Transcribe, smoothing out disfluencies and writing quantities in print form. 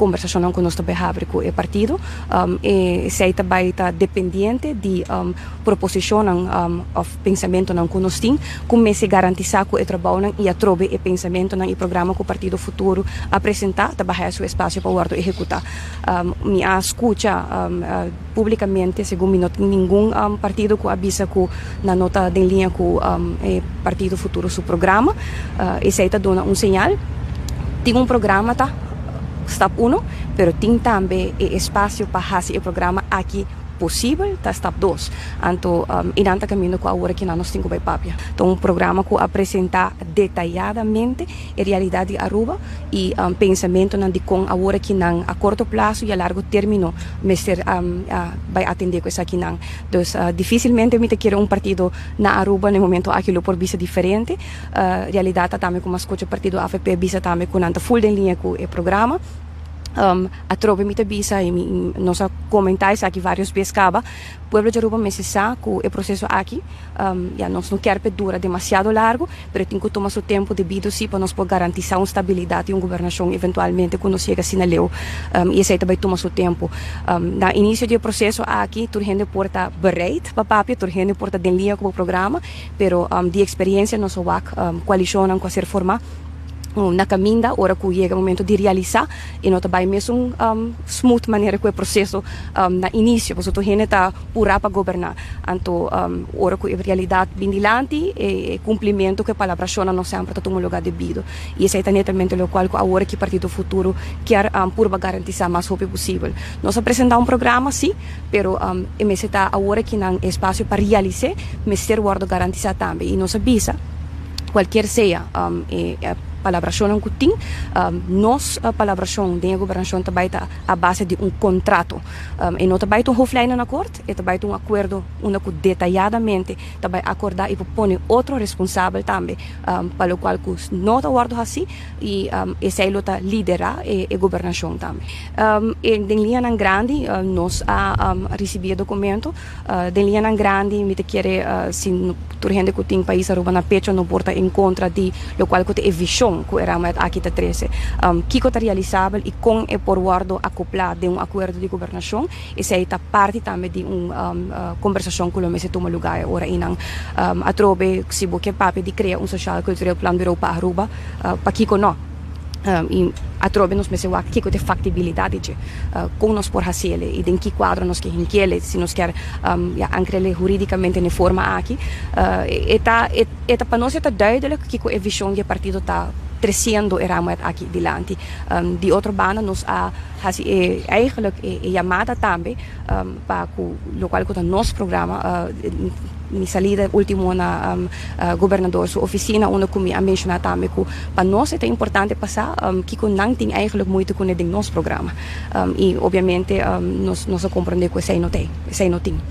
conversação com nós também abre com o partido e sei também está dependente de proposição of pensamento não que nós temos como se garantizar que o trabalho e a trobe e pensamento não e programa que o partido futuro apresentar também é seu espaço para o executar me escuta publicamente segundo não tem nenhum partido que avisa que na nota de linha com o partido futuro seu programa e sei está dando sinal tem programa tá step 1, pero tem também espaço para fazer o programa aqui possível, tá step 2. Então, inanta caminho com a hora que nós temos para papia. Então, programa que apresenta detalhadamente a realidade de Aruba e pensamento de com a hora que não a curto prazo e a largo término mestre vai atender com isso aqui não. Então, dificilmente me te quero partido na Aruba no momento aquilo por visa diferente. Realidade também como escuta partido AFP visa também com anta full em linha com o programa. A tropa me visa e nós comentários aqui vários vezes caba pueblo de Aruba me sabe que o processo aqui já nós não quer dura demasiado largo, mas tem que tomar seu tempo devido sim para nós poder garantizar uma estabilidade e uma governação eventualmente quando chega assim na lei e esse também toma seu tempo na início do processo aqui tu gente porta bereid para papel tu gente porta de linha com o programa, pero de experiência nós coalicionam com a ser formar na caminha, hora que chega o momento de realizar e não também mesmo smooth maneira que o processo na início, porque tu gente está pura para governar, então hora que a realidade vem dilante e cumprimento que a palavra chona não sempre está no lugar devido e esse é netamente o qual a hora que o Partido Futuro quer para garantizar mais rápido possível. Nós apresentamos programa sim, pero mas está a hora que não espaço para realizar, mas ser guardo garantizar também e nos avisa qualquer seja palabração que tem, nós palabração da governação também está a base de contrato e não também um hooflijn na corte e também acordo que detalhadamente também acordar e propõe outro responsável também para o qual não está guardo assim e esse é o liderar a governação também em linha grande nós recebido documento de linha grande me te quer se turgente que tem país Aruba na pecho não porta em contra de o qual que é visão que era aqui está 13 que está realizável e com o forward acoplado de acordo de governação esse é parte também de conversação que o mês toma lugar ora inang a trobe se boque pape de criar social cultural plan bureau para Aruba para Kiko não e a trobe nos meses o que tem factibilidade de com nós por fazer e em que quadro nós queremos se nós quer ancrar juridicamente na forma aqui eta para nós está duidelijk que a visão do partido está crescendo aqui dilante de outra banda nós eigenlijk chamada também para o qual que nosso programa minha salida último na governador sua oficina onde comi a mencionar também que para nós é importante passar que não tem eigenlijk muito com o nosso programa e obviamente nós compreendemos que isso não tem